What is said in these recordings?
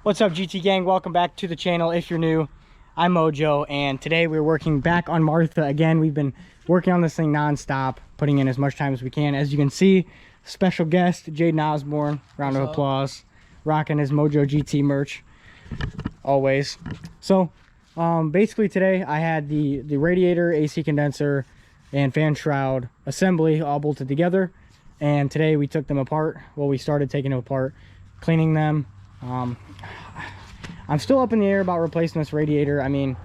What's up, GT gang? Welcome back to the channel. If you're new, I'm Mojo, and today we're working back on Martha again. We've been working on this thing non-stop, putting in as much time as we can. As you can see, special guest Jaden Osborne, round of applause, rocking his Mojo GT merch always. So basically today I had the radiator, AC condenser, and fan shroud assembly all bolted together, and today we took them apart. Well, we started taking them apart, cleaning them. I'm still up in the air about replacing this radiator. I mean,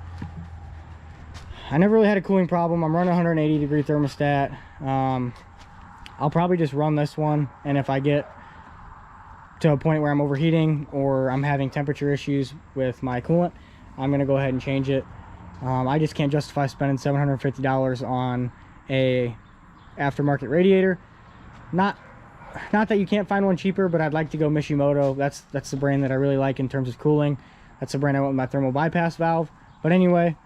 I never really had a cooling problem. I'm running 180 degree thermostat. I'll probably just run this one, and if I get to a point where I'm overheating or I'm having temperature issues with my coolant, I'm gonna go ahead and change it. I just can't justify spending $750 on a aftermarket radiator. Not that you can't find one cheaper, but I'd like to go Mishimoto. That's the brand that I really like in terms of cooling. That's the brand I went with my thermal bypass valve. But anyway,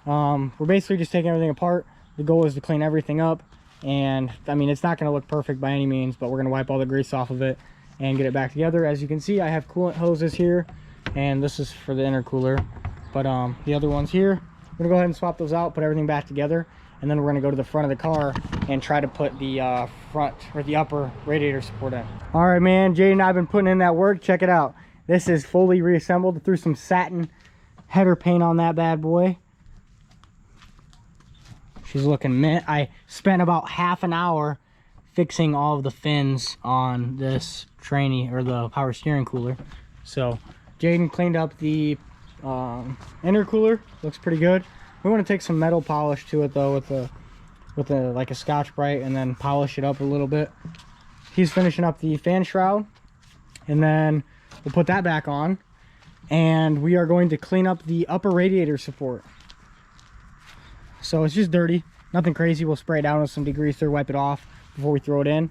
we're basically just taking everything apart. The goal is to clean everything up, and I mean, it's not going to look perfect by any means, but we're going to wipe all the grease off of it and get it back together. As you can see, I have coolant hoses here, and this is for the intercooler, but the other ones here, I'm going to go ahead and swap those out, put everything back together, and then we're going to go to the front of the car and try to put the front or the upper radiator support in. All right, man, Jay and I've been putting in that work. Check it out. This is fully reassembled. Threw some satin header paint on that bad boy. She's looking mint. I spent about half an hour fixing all of the fins on this tranny, or the power steering cooler. So Jaden cleaned up the intercooler. Looks pretty good. We want to take some metal polish to it though, with a like a Scotch-Brite, and then polish it up a little bit. He's finishing up the fan shroud, and then we'll put that back on, and we are going to clean up the upper radiator support. So it's just dirty, nothing crazy. We'll spray it down with some degreaser, wipe it off before we throw it in,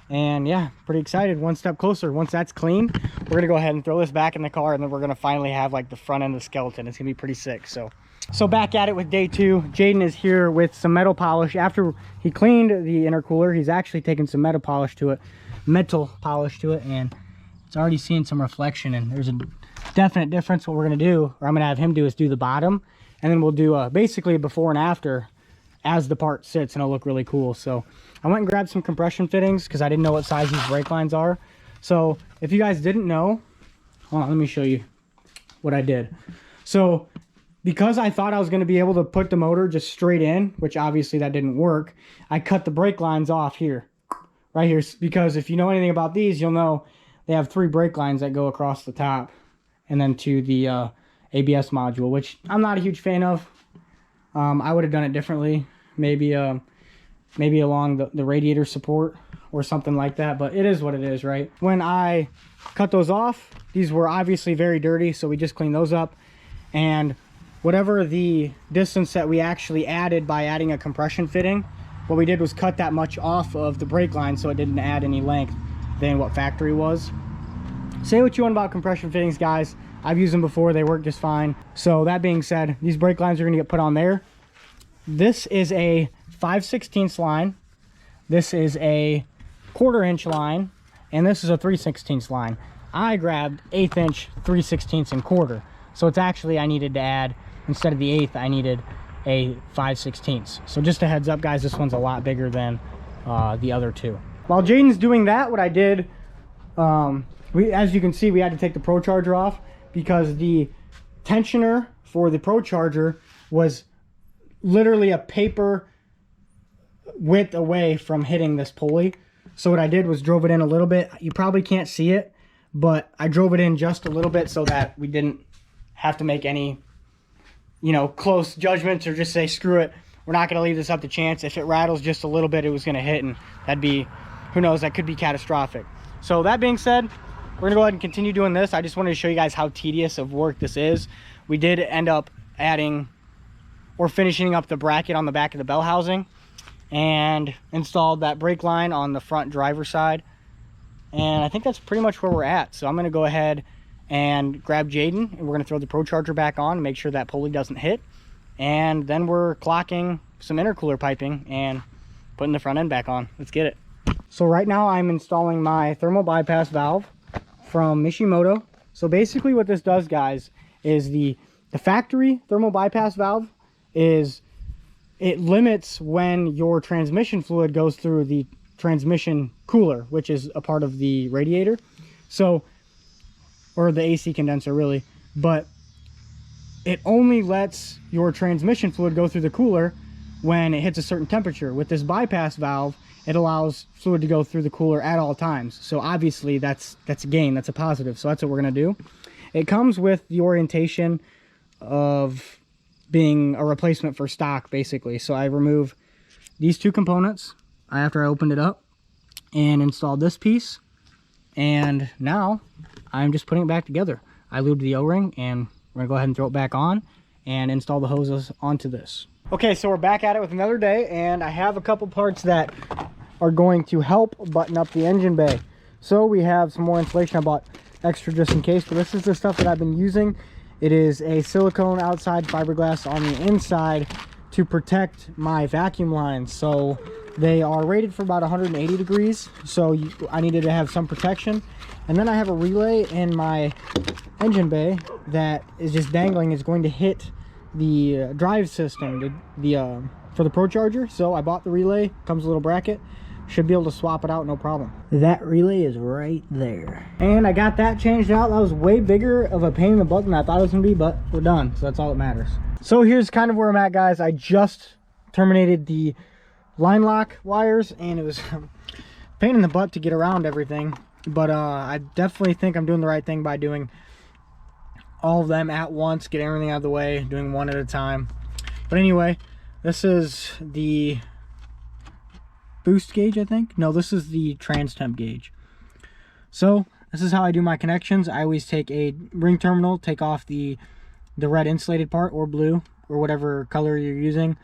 and yeah, pretty excited. One step closer. Once that's clean, we're gonna go ahead and throw this back in the car, and then we're gonna finally have like the front end of the skeleton. It's gonna be pretty sick. So back at it with day two. Jaden is here with some metal polish. After he cleaned the intercooler, he's actually taken some metal polish to it, and it's already seeing some reflection, and there's a definite difference. What we're gonna do, or I'm gonna have him do, is do the bottom, and then we'll do basically a before and after as the part sits, and it'll look really cool. So I went and grabbed some compression fittings because I didn't know what size these brake lines are. So if you guys didn't know, hold on, let me show you what I did. So because I thought I was going to be able to put the motor just straight in, which obviously that didn't work, I cut the brake lines off here, right here, because if you know anything about these, you'll know they have 3 brake lines that go across the top and then to the ABS module, which I'm not a huge fan of. I would have done it differently, maybe along the radiator support or something like that, but it is what it is, right? When I cut those off, these were obviously very dirty, so we just cleaned those up, and whatever the distance that we actually added by adding a compression fitting, what we did was cut that much off of the brake line so it didn't add any length than what factory was. Say what you want about compression fittings, guys. I've used them before, they work just fine. So that being said, these brake lines are gonna get put on there. This is a 5/16 line, this is a 1/4 inch line, and this is a 3/16 line. I grabbed 1/8 inch, 3/16 and 1/4. So it's actually, I needed to add, instead of the 1/8, I needed a 5/16. So just a heads up, guys, this one's a lot bigger than the other two. While Jaden's doing that, what I did, as you can see, we had to take the Procharger off because the tensioner for the Procharger was literally a paper width away from hitting this pulley. So what I did was drove it in a little bit. You probably can't see it, but I drove it in just a little bit so that we didn't have to make any, you know, close judgments or just say screw it, we're not going to leave this up to chance. If it rattles just a little bit, it was going to hit, and that'd be, who knows, that could be catastrophic. So that being said, we're gonna go ahead and continue doing this. I just wanted to show you guys how tedious of work this is. We did end up adding or finishing up the bracket on the back of the bell housing, and installed that brake line on the front driver's side, and I think that's pretty much where we're at. So I'm going to go ahead and grab Jaden, and we're going to throw the Procharger back on and make sure that pulley doesn't hit, and then we're clocking some intercooler piping and putting the front end back on. Let's get it. So right now I'm installing my thermal bypass valve from Mishimoto. So basically what this does, guys, is the factory thermal bypass valve is, it limits when your transmission fluid goes through the transmission cooler, which is a part of the radiator. So, or the AC condenser really, but it only lets your transmission fluid go through the cooler when it hits a certain temperature. With this bypass valve, it allows fluid to go through the cooler at all times. So obviously that's a gain, that's a positive. So that's what we're gonna do. It comes with the orientation of being a replacement for stock, basically. So I remove these two components after I opened it up and installed this piece. And now I'm just putting it back together. I lubed the O-ring and we're gonna go ahead and throw it back on and install the hoses onto this. Okay, so we're back at it with another day, and I have a couple parts that are going to help button up the engine bay. So we have some more insulation I bought extra just in case, but this is the stuff that I've been using. It is a silicone outside, fiberglass on the inside to protect my vacuum lines. So they are rated for about 180 degrees, so I needed to have some protection. And then I have a relay in my engine bay that is just dangling. It's going to hit the drive system for the Procharger. So I bought the relay, comes with a little bracket, should be able to swap it out no problem. That relay is right there, and I got that changed out. That was way bigger of a pain in the butt than I thought it was gonna be, but we're done, so that's all that matters. So here's kind of where I'm at, guys. I just terminated the line lock wires, and it was a pain in the butt to get around everything, but I definitely think I'm doing the right thing by doing all of them at once, get everything out of the way, doing one at a time. But anyway, this is the boost gauge, I think. No, this is the trans temp gauge. So this is how I do my connections. I always take a ring terminal, take off the red insulated part, or blue, or whatever color you're using,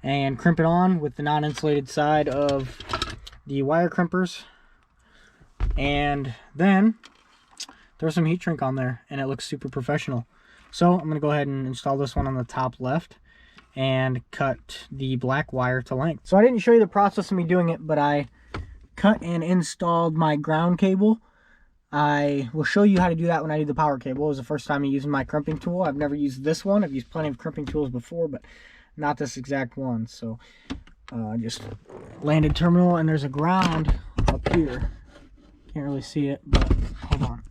and crimp it on with the non-insulated side of the wire crimpers, and then throw some heat shrink on there, and it looks super professional. So I'm gonna go ahead and install this one on the top left and cut the black wire to length. So I didn't show you the process of me doing it, but I cut and installed my ground cable. I will show you how to do that when I do the power cable. It was the first time I'm using my crimping tool. I've never used this one. I've used plenty of crimping tools before, but not this exact one. So just landed terminal, and there's a ground up here. Can't really see it, but hold on.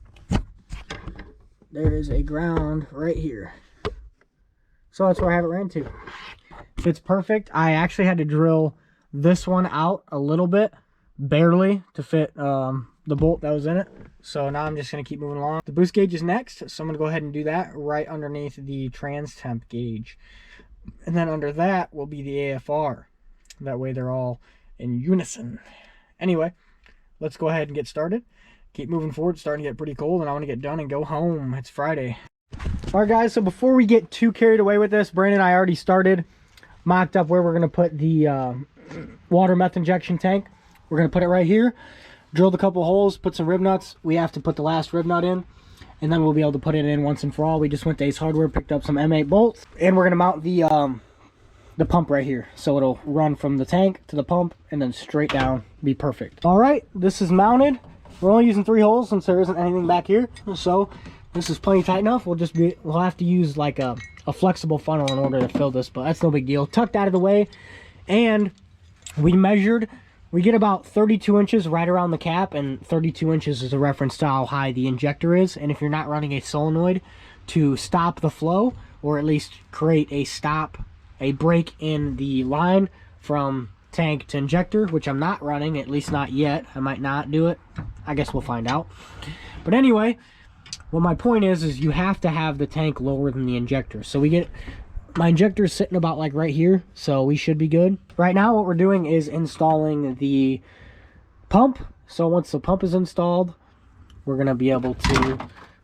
There is a ground right here. So that's where I have it ran to. It's perfect. I actually had to drill this one out a little bit, barely, to fit the bolt that was in it. So now I'm just going to keep moving along. The boost gauge is next, so I'm going to go ahead and do that right underneath the trans temp gauge. And then under that will be the AFR. That way they're all in unison. Anyway, let's go ahead and get started. Keep moving forward. It's starting to get pretty cold, and I want to get done and go home. It's Friday. All right, guys, so before we get too carried away with this, Brandon and I already started, mocked up where we're going to put the water meth injection tank. We're going to put it right here. Drilled a couple holes, put some rib nuts. We have to put the last rib nut in, and then we'll be able to put it in once and for all. We just went to Ace Hardware, picked up some M8 bolts, and we're going to mount the pump right here. So it'll run from the tank to the pump and then straight down. Be perfect. All right, this is mounted. We're only using 3 holes since there isn't anything back here. So this is plenty tight enough. We'll have to use like a flexible funnel in order to fill this, but that's no big deal. Tucked out of the way, and we measured. We get about 32 inches right around the cap, and 32 inches is a reference to how high the injector is. And if you're not running a solenoid to stop the flow, or at least create a break in the line from tank to injector, which I'm not running, at least not yet. I might not do it. I guess we'll find out. But anyway, well, my point is you have to have the tank lower than the injector. So my injector is sitting about like right here, so we should be good. Right now what we're doing is installing the pump. So once the pump is installed, we're going to be able to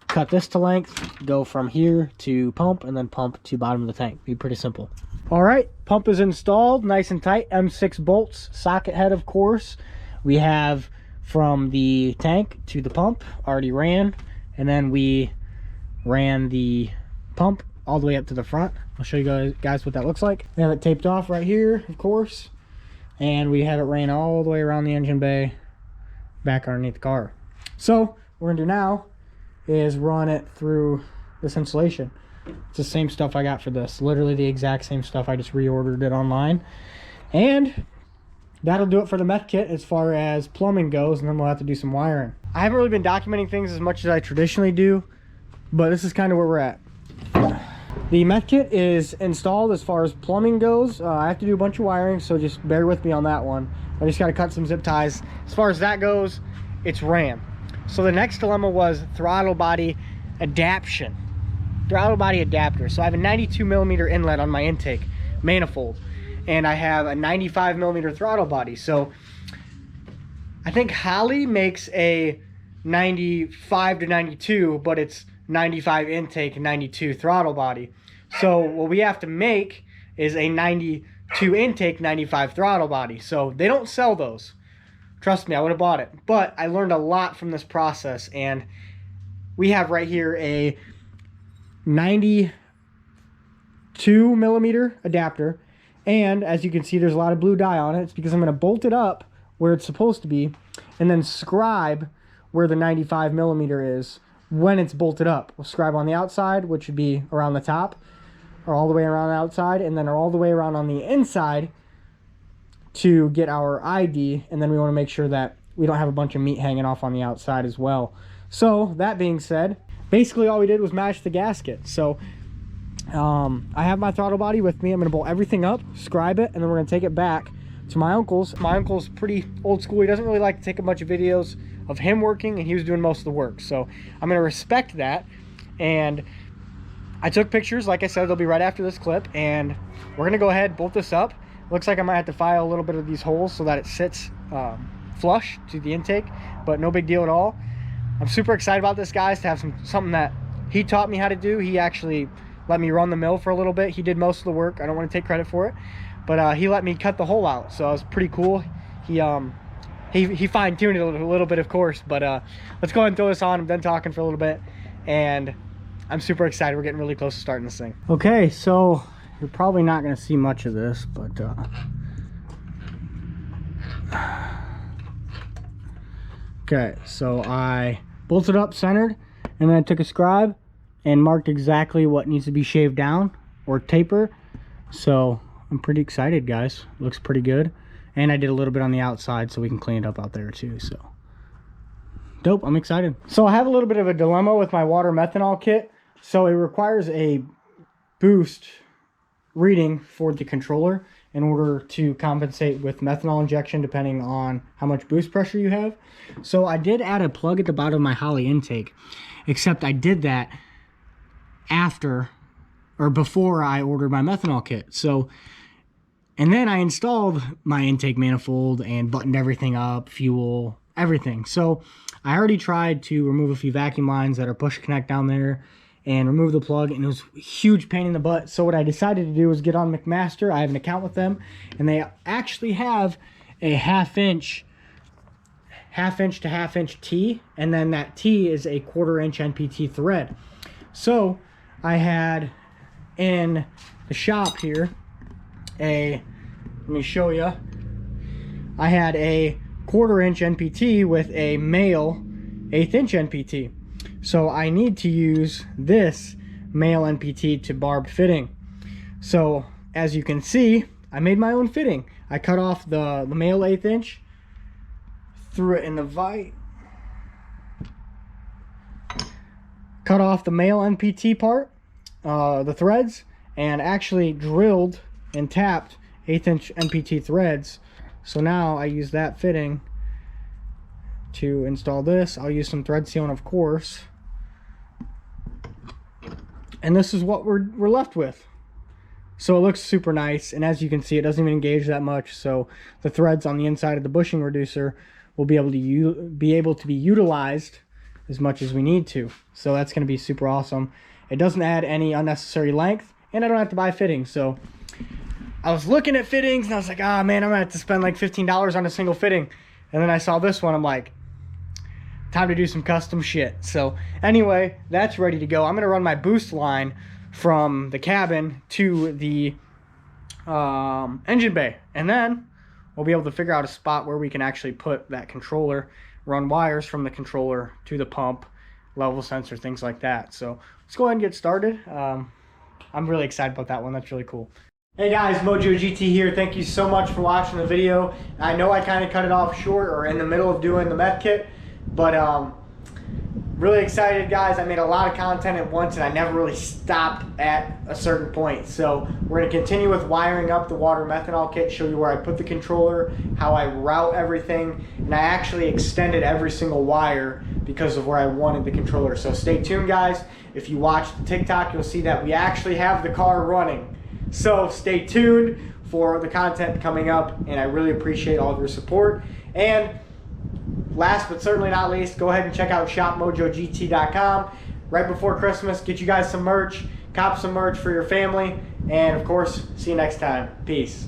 cut this to length, go from here to pump, and then pump to bottom of the tank. Be pretty simple. All right, pump is installed, nice and tight. M6 bolts, socket head, of course. We have from the tank to the pump already ran, and then we ran the pump all the way up to the front. I'll show you guys what that looks like. We have it taped off right here, of course, and we have it ran all the way around the engine bay back underneath the car. So what we're gonna do now is run it through this insulation. It's the same stuff I got for this, literally the exact same stuff. I just reordered it online, and that'll do it for the meth kit as far as plumbing goes, and then we'll have to do some wiring. I haven't really been documenting things as much as I traditionally do, but this is kind of where we're at. The meth kit is installed as far as plumbing goes. I have to do a bunch of wiring, so just bear with me on that one. I just got to cut some zip ties. As far as that goes, it's ran. So the next dilemma was throttle body adaptation. Throttle body adapter. So I have a 92mm inlet on my intake manifold, and I have a 95mm throttle body. So I think Holley makes a 95 to 92, but it's 95 intake, 92 throttle body. So what we have to make is a 92 intake, 95 throttle body. So they don't sell those. Trust me, I would have bought it. But I learned a lot from this process, and we have right here a 92mm adapter, and as you can see, there's a lot of blue dye on it. It's because I'm going to bolt it up where it's supposed to be, and then scribe where the 95mm is when it's bolted up. We'll scribe on the outside, which would be around the top, or all the way around the outside, and then all the way around on the inside to get our ID. And then we want to make sure that we don't have a bunch of meat hanging off on the outside as well. So that being said, basically all we did was match the gasket. So I have my throttle body with me. I'm going to bolt everything up, scribe it, and then we're going to take it back to my uncle's. My uncle's pretty old school. He doesn't really like to take a bunch of videos of him working, and he was doing most of the work. So I'm going to respect that. And I took pictures, like I said, they'll be right after this clip, and we're going to go ahead, bolt this up. Looks like I might have to file a little bit of these holes so that it sits flush to the intake, but no big deal at all. I'm super excited about this, guys, to have something that he taught me how to do. He actually let me run the mill for a little bit. He did most of the work. I don't want to take credit for it, but he let me cut the hole out, so it was pretty cool. He fine-tuned it a little bit, of course, but let's go ahead and throw this on. I'm done talking for a little bit, and I'm super excited. We're getting really close to starting this thing. Okay, so you're probably not going to see much of this, but okay, so I bolted up centered, and then I took a scribe and marked exactly what needs to be shaved down or taper. So I'm pretty excited, guys. Looks pretty good. And I did a little bit on the outside so we can clean it up out there too. So dope, I'm excited. So I have a little bit of a dilemma with my water methanol kit. So it requires a boost reading for the controller in order to compensate with methanol injection depending on how much boost pressure you have. So I did add a plug at the bottom of my Holley intake, except I did that after or before I ordered my methanol kit. So, and then I installed my intake manifold and buttoned everything up, fuel, everything. So I already tried to remove a few vacuum lines that are push connect down there and remove the plug, and it was a huge pain in the butt. So what I decided to do was get on McMaster. I have an account with them, and they actually have a half-inch to half-inch T, and then that T is a 1/4-inch NPT thread. So I had in the shop here let me show you. I had a 1/4-inch NPT with a male 1/8-inch NPT. So I need to use this male NPT to barb fitting. So as you can see, I made my own fitting. I cut off the male 1/8-inch, threw it in the vise, cut off the male NPT part, the threads, and actually drilled and tapped 1/8-inch NPT threads. So now I use that fitting to install this. I'll use some thread sealant, of course. And this is what we're left with. So it looks super nice, and as you can see, it doesn't even engage that much, so the threads on the inside of the bushing reducer will be able to be utilized as much as we need to. So that's going to be super awesome. It doesn't add any unnecessary length, and I don't have to buy fittings. So I was looking at fittings, and I was like, ah, man, I'm going to have to spend like $15 on a single fitting. And then I saw this one, I'm like, time to do some custom shit. So anyway, that's ready to go. I'm going to run my boost line from the cabin to the engine bay, and then we'll be able to figure out a spot where we can actually put that controller, run wires from the controller to the pump, level sensor, things like that. So let's go ahead and get started. I'm really excited about that one. That's really cool. Hey guys, Mojo GT here. Thank you so much for watching the video. I know I kind of cut it off short or in the middle of doing the meth kit, but really excited, guys. I made a lot of content at once and I never really stopped at a certain point. So we're going to continue with wiring up the water methanol kit, show you where I put the controller, how I route everything, and I actually extended every single wire because of where I wanted the controller. So stay tuned, guys. If you watch the TikTok, you'll see that we actually have the car running. So stay tuned for the content coming up, and I really appreciate all of your support. And last but certainly not least, go ahead and check out shopmojogt.com. Right before Christmas, get you guys some merch, cop some merch for your family, and of course, see you next time. Peace.